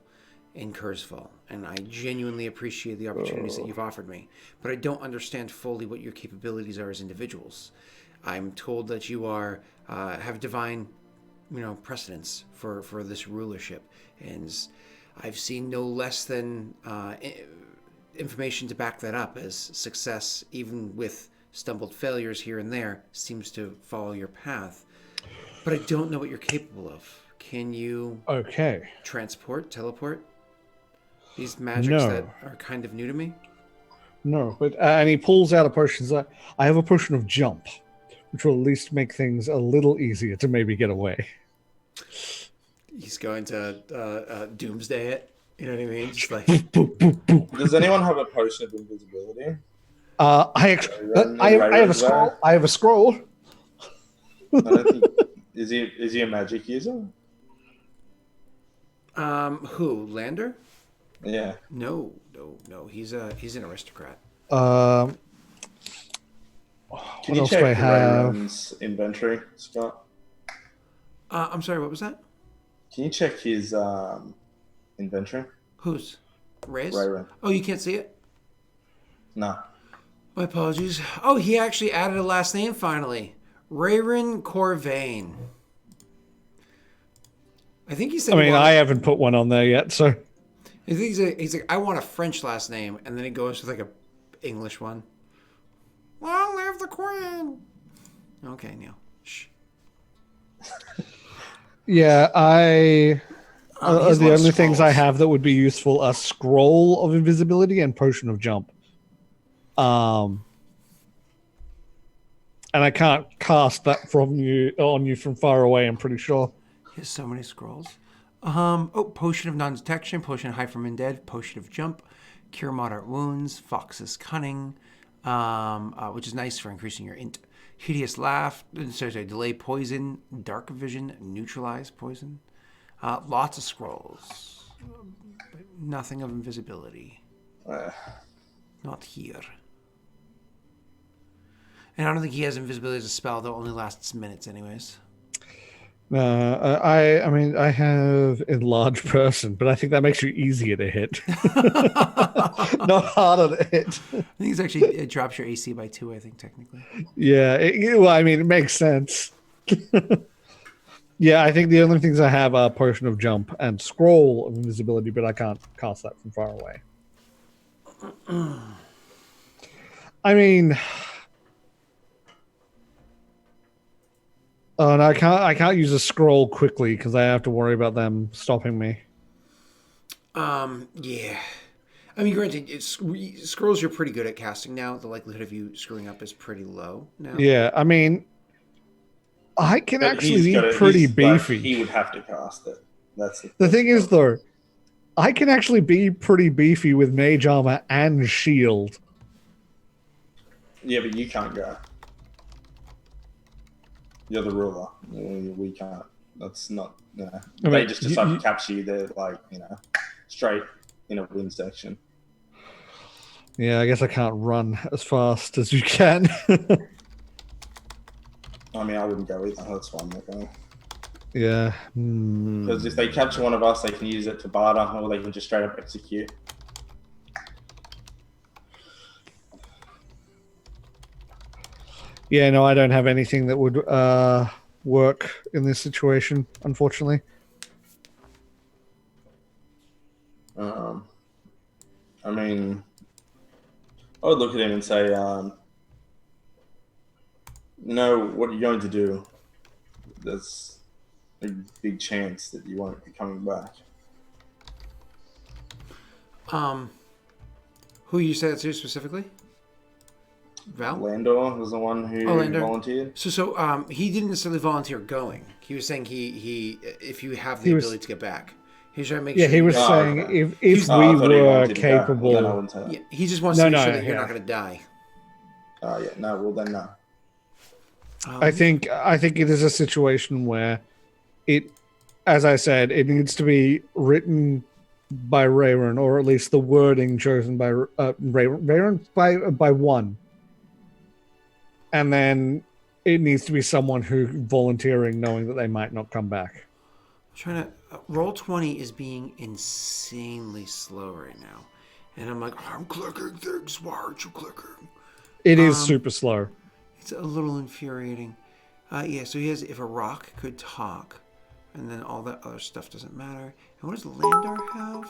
in Kurzfall, and I genuinely appreciate the opportunities that you've offered me, but I don't understand fully what your capabilities are as individuals. I'm told that you are have divine, precedence for this rulership, and I've seen no less than information to back that up, as success, even with stumbled failures here and there, seems to follow your path. But I don't know what you're capable of. Can you teleport? These magics that are kind of new to me? No, but and he pulls out a potion. I have a potion of jump, which will at least make things a little easier to maybe get away. He's going to doomsday it. You know what I mean? Just like... Does anyone have a potion of invisibility? I have a scroll. I have a scroll. I don't think... Is he a magic user? Who? Lander? Yeah. No. He's an aristocrat. Can you else check do I have? Rayron's inventory, Scott? I'm sorry, what was that? Can you check his inventory? Whose? Ray's? Rayron. Oh, you can't see it? No. My apologies. Oh, he actually added a last name finally. Rayron Corvain. I think he said... I haven't put one on there yet, so... I think he's like, I want a French last name, and then he goes with like a English one. Long live the Queen! Okay, Neil. Shh. Yeah, the only things I scrolls. have that would be useful are Scroll of Invisibility and Potion of Jump. And I can't cast that on you from far away, I'm pretty sure. He has so many scrolls. Potion of non-detection, potion of hide from undead, potion of jump, cure moderate wounds, fox's cunning, which is nice for increasing your int. Hideous laugh, delay poison, dark vision, neutralize poison. Lots of scrolls, but nothing of invisibility. Not here. And I don't think he has invisibility as a spell that only lasts minutes, anyways. I have Enlarged Person, but I think that makes you easier to hit. Not harder to hit. I think it drops your AC by 2, I think, technically. Yeah, it makes sense. Yeah, I think the only things I have are Potion of Jump and Scroll of Invisibility, but I can't cast that from far away. Oh, no, I can't use a scroll quickly because I have to worry about them stopping me. Yeah. Granted, scrolls you're pretty good at casting now. The likelihood of you screwing up is pretty low now. Yeah, I can actually be pretty beefy. He would have to cast it. That's the thing is, though, I can actually be pretty beefy with mage armor and shield. Yeah, but you can't go. You're the ruler. We can't. That's not... They just decide to capture you. They're like, straight in a wind section. Yeah, I guess I can't run as fast as you can. I wouldn't go either. That's why I'm not going. Yeah. Because if they capture one of us, they can use it to barter, or they can just straight up execute. Yeah, no, I don't have anything that would work in this situation, unfortunately. I mean, I would look at him and say, no, what are you going to do? There's a big chance that you won't be coming back. Who you said it to specifically? Val? Landor was the one who Landor. volunteered. So he didn't necessarily volunteer going. He was saying he if you have the ability to get back, he's trying to make sure. Yeah, he was saying if we were capable. Then I wouldn't say that. Yeah, he just wants to make sure that you're yeah. not going to die. Oh yeah, no. Well then, no. I think it is a situation where it, as I said, it needs to be written by Rayron, or at least the wording chosen by Rayron by one, and then it needs to be someone who volunteering, knowing that they might not come back. I'm trying to roll 20 is being insanely slow right now, and I'm like, I'm clicking things. Why aren't you clicking? It is super slow. It's a little infuriating. Yeah, so he has if a rock could talk, and then all that other stuff doesn't matter. And what does Landar have?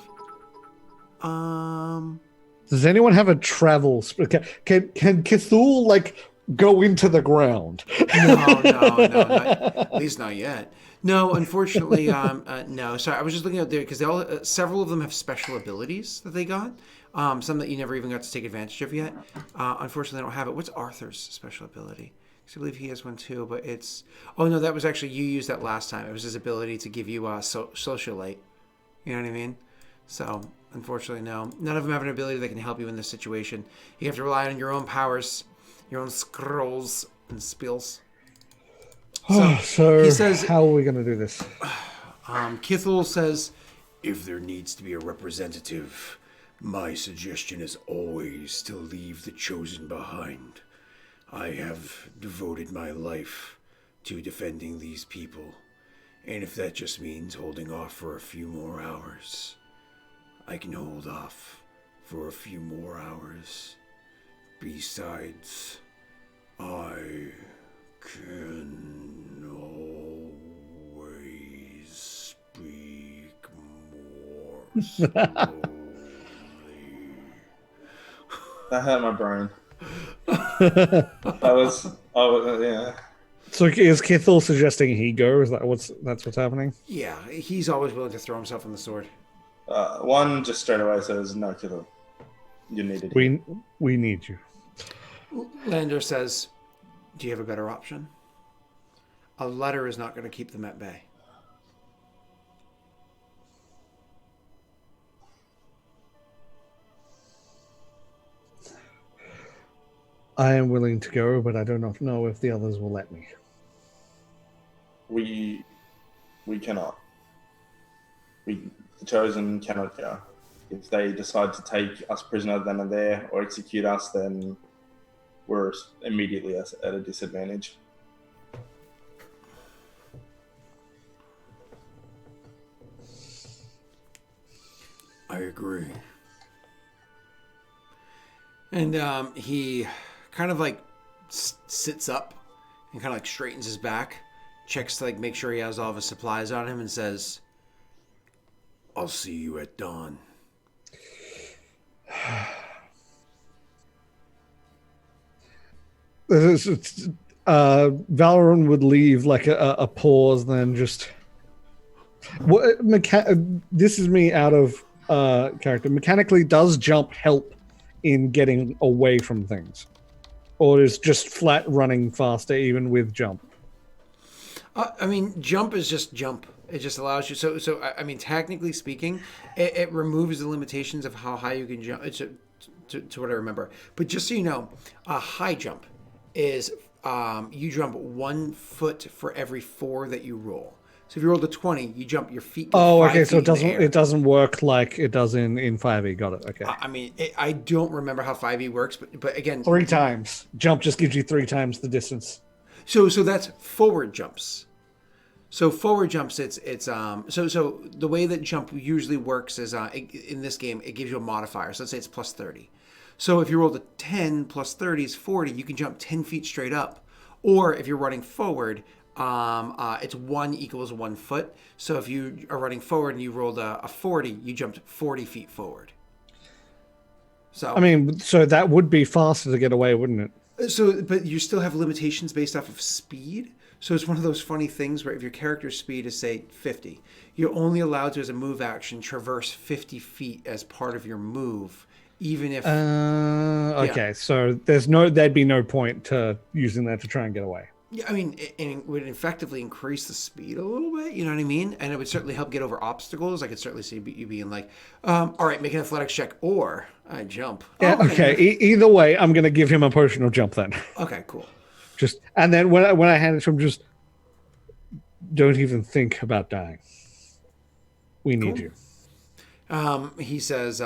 Does anyone have a travel? Can Cthulhu like go into the ground? No, at least not yet. No, unfortunately, no. Sorry, I was just looking out there because they all several of them have special abilities that they got. Some that you never even got to take advantage of yet. Unfortunately, they don't have it. What's Arthur's special ability? Because I believe he has one too, but it's... Oh, no, that was actually... You used that last time. It was his ability to give you socialite. You know what I mean? So, unfortunately, no. None of them have an ability that can help you in this situation. You have to rely on your own powers, your own scrolls and spells. So he says, how are we going to do this? Kithel says, if there needs to be a representative... My suggestion is always to leave the chosen behind. I have devoted my life to defending these people, and if that just means holding off for a few more hours, I can hold off for a few more hours. Besides, I can always speak more slowly. That hurt my brain. Yeah. So is Kithel suggesting he go? Is that's what's happening? Yeah, he's always willing to throw himself on the sword. One just straight away says, no, Kithel. You needed We need you. Lander says, do you have a better option? A letter is not going to keep them at bay. I am willing to go, but I do not know if the others will let me. We cannot. The chosen cannot go. If they decide to take us prisoner then and there, or execute us, then we're immediately at a disadvantage. I agree. And he kind of like sits up and kind of like straightens his back, checks to like make sure he has all of his supplies on him, and says, I'll see you at dawn. Valorant would leave like a pause, then just... This is me out of character. Mechanically, does jump help in getting away from things? Or is just flat running faster even with jump? I mean, jump is just jump. It just allows you... So I mean, technically speaking, it removes the limitations of how high you can jump, to what I remember. But just so you know, a high jump is you jump 1 foot for every 4 that you roll. So if you roll a 20, you jump your feet. Oh, okay. So it doesn't work like it does in 5e. Got it. Okay. I mean, I don't remember how 5e works, but again, 3 times jump just gives you 3 times the distance. So that's forward jumps. So forward jumps, it's so the way that jump usually works is in this game it gives you a modifier. So let's say it's plus 30. So if you roll a 10 plus 30 is 40, you can jump 10 feet straight up. Or if you're running forward, it's 1 equals 1 foot. So if you are running forward and you rolled a 40, you jumped 40 feet forward. So I mean, so that would be faster to get away, wouldn't it? So, but you still have limitations based off of speed. So it's one of those funny things where if your character's speed is, say, 50, you're only allowed to, as a move action, traverse 50 feet as part of your move, even if... Okay, so there'd be no point to using that to try and get away. Yeah, I mean, it would effectively increase the speed a little bit, you know what I mean? And it would certainly help get over obstacles. I could certainly see you being like, all right, make an athletics check, or I jump. Yeah, okay. Either way, I'm going to give him a potion of jump then. Okay, cool. And then when I hand it to him, just don't even think about dying. We need you. He says,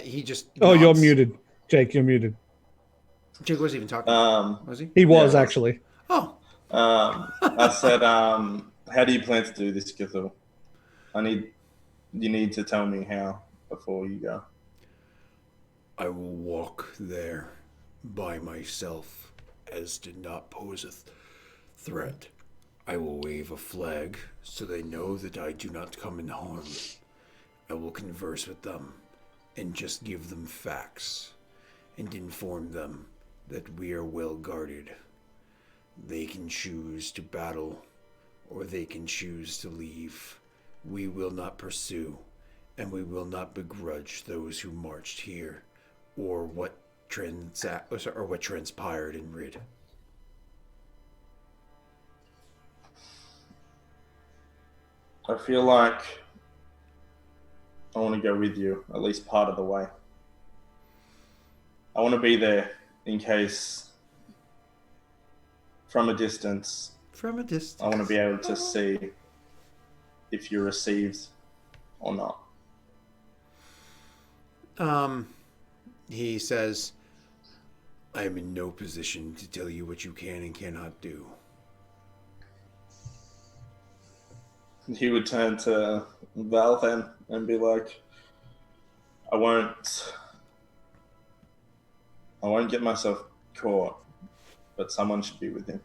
he just... Oh, you're muted. Jake, you're muted. Jake wasn't even talking. Was he? He was, actually. Oh. I said, how do you plan to do this, Cthulhu? You need to tell me how before you go. I will walk there by myself, as did not pose a threat. I will wave a flag so they know that I do not come in harm. I will converse with them and just give them facts and inform them that we are well guarded. They can choose to battle or they can choose to leave. We will not pursue, and we will not begrudge those who marched here or what transpired in Rid. I feel like I want to go with you, at least part of the way. I want to be there in case, from a distance, I want to be able to see if you're received or not. He says, I am in no position to tell you what you can and cannot do. He would turn to Val then and be like, I won't get myself caught, but someone should be with him.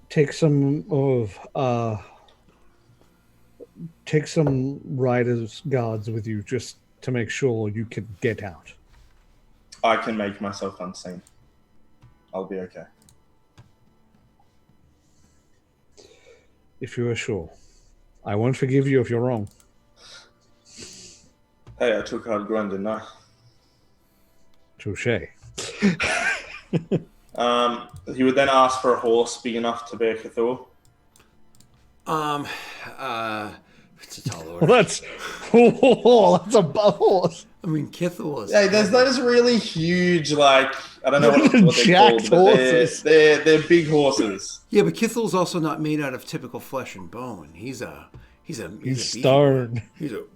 Take some riders guards with you just to make sure you can get out. I can make myself unseen. I'll be okay. If you are sure. I won't forgive you if you're wrong. Hey, I took Haude Gwenh, didn't I? Touché. He would then ask for a horse big enough to bear Cthulhu. It's a tall order. Well, that's a horse. I mean, Kithel is... Yeah, there's those really huge, like, I don't know what they're Jacked called, but horses. they're big horses. Yeah, but Kithel's also not made out of typical flesh and bone. He's stone.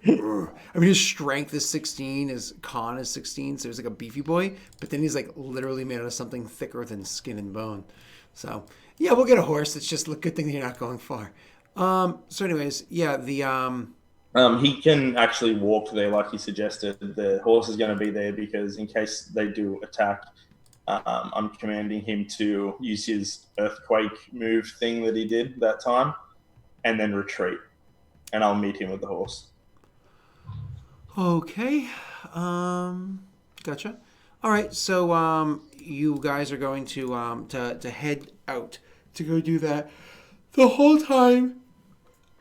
I mean, his strength is 16, his con is 16, so he's like a beefy boy. But then he's like literally made out of something thicker than skin and bone. So yeah, we'll get a horse. It's just a good thing that you're not going far. So anyways, yeah, He can actually walk there, like he suggested. The horse is going to be there because in case they do attack, I'm commanding him to use his earthquake move thing that he did that time, and then retreat. And I'll meet him with the horse. Okay. Gotcha. All right. So you guys are going to head out to go do that. The whole time,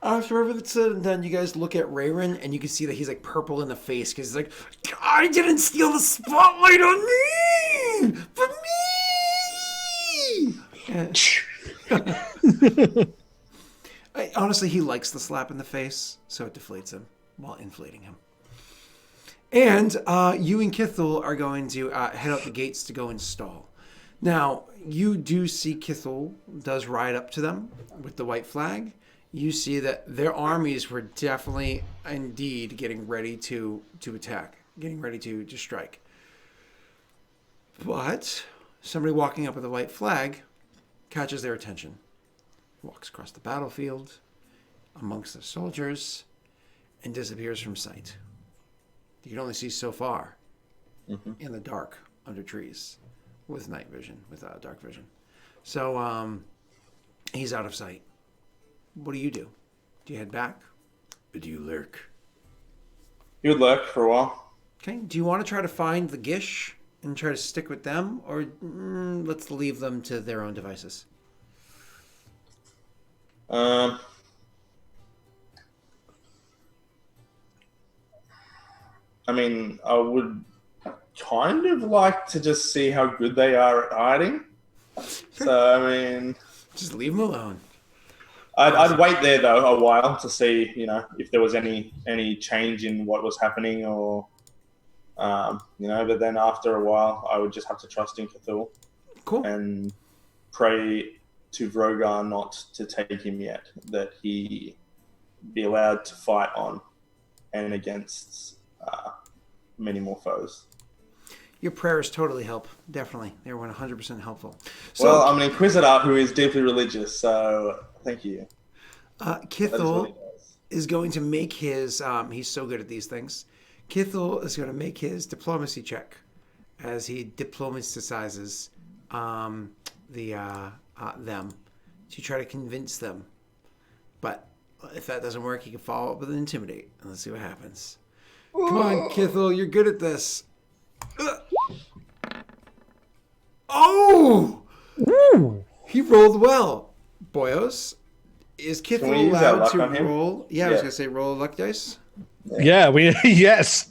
after everything's said and done, you guys look at wherein and you can see that he's like purple in the face because he's like, I didn't steal the spotlight on me! For me! Honestly, he likes the slap in the face, so it deflates him while inflating him. And you and Kithel are going to head out the gates to go install. Now, you do see Kithel does ride up to them with the white flag. You see that their armies were definitely, indeed, getting ready to attack, getting ready to strike. But somebody walking up with a white flag catches their attention. Walks across the battlefield, amongst the soldiers, and disappears from sight. You can only see so far in the dark under trees. with night vision, with dark vision. So he's out of sight. What do? Do you head back? Or do you lurk? He would lurk for a while. Okay. Do you want to try to find the Gish and try to stick with them? Or let's leave them to their own devices? I mean, I would kind of like to just see how good they are at hiding. So, I mean... Just leave them alone. I'd wait there, though, a while to see, if there was any change in what was happening or, but then after a while, I would just have to trust in Cthulhu. Cool. And pray to Vrogar not to take him yet, that he be allowed to fight on and against many more foes. Your prayers totally help. Definitely. They're 100% helpful. So, Well, I'm an inquisitor who is deeply religious, so thank you. Kithel is going to make his, he's so good at these things. Kithel is going to make his diplomacy check as he diplomatizes them to try to convince them. But if that doesn't work, he can follow up with an intimidate. And let's see what happens. Come on, Kithel, you're good at this. Oh! Woo! He rolled well. Boyos, is we Kithel use our allowed luck to on him? roll? Yeah, I was going to say roll a luck dice. Yeah, yes.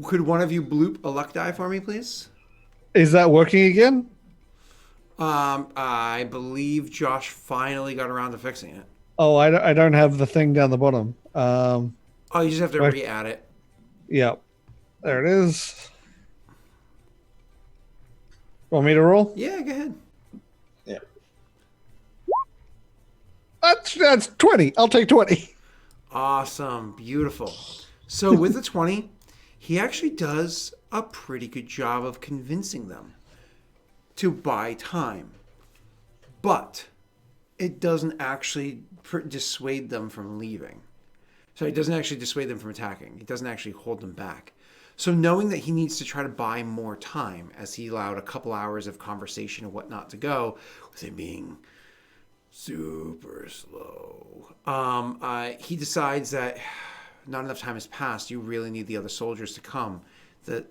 Could one of you bloop a luck die for me, please? Is that working again? I believe Josh finally got around to fixing it. Oh, I don't have the thing down the bottom. Oh, you just have to re-add it. Yep. There it is. Want me to roll? Yeah, go ahead. Yeah. That's 20. I'll take 20. Awesome. Beautiful. So with the 20, he actually does a pretty good job of convincing them to buy time. But it doesn't actually dissuade them from leaving. So it doesn't actually dissuade them from attacking. It doesn't actually hold them back. So knowing that he needs to try to buy more time, as he allowed a couple hours of conversation and whatnot to go, with him being super slow, he decides that not enough time has passed. You really need the other soldiers to come. The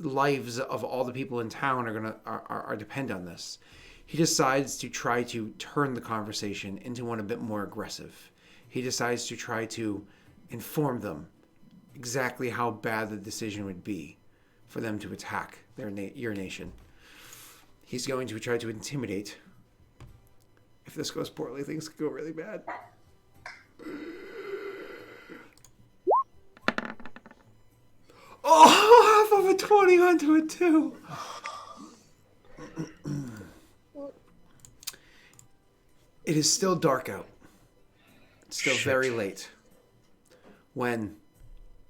lives of all the people in town are depend on this. He decides to try to turn the conversation into one a bit more aggressive. He decides to try to inform them exactly how bad the decision would be for them to attack your nation. He's going to try to intimidate. If this goes poorly, things could go really bad. Oh, half of a 20 onto a 2. It is still dark out. It's still very late. When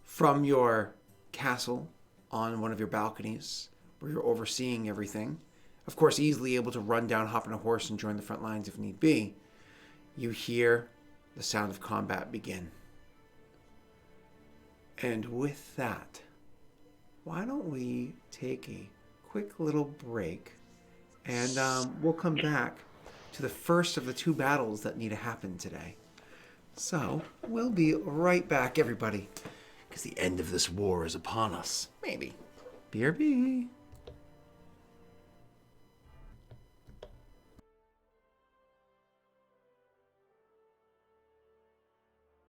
from your castle on one of your balconies, where you're overseeing everything, of course easily able to run down, hop on a horse, and join the front lines if need be, you hear the sound of combat begin. And with that, why don't we take a quick little break, and we'll come back to the first of the 2 battles that need to happen today. So, we'll be right back, everybody, because the end of this war is upon us. Maybe. BRB.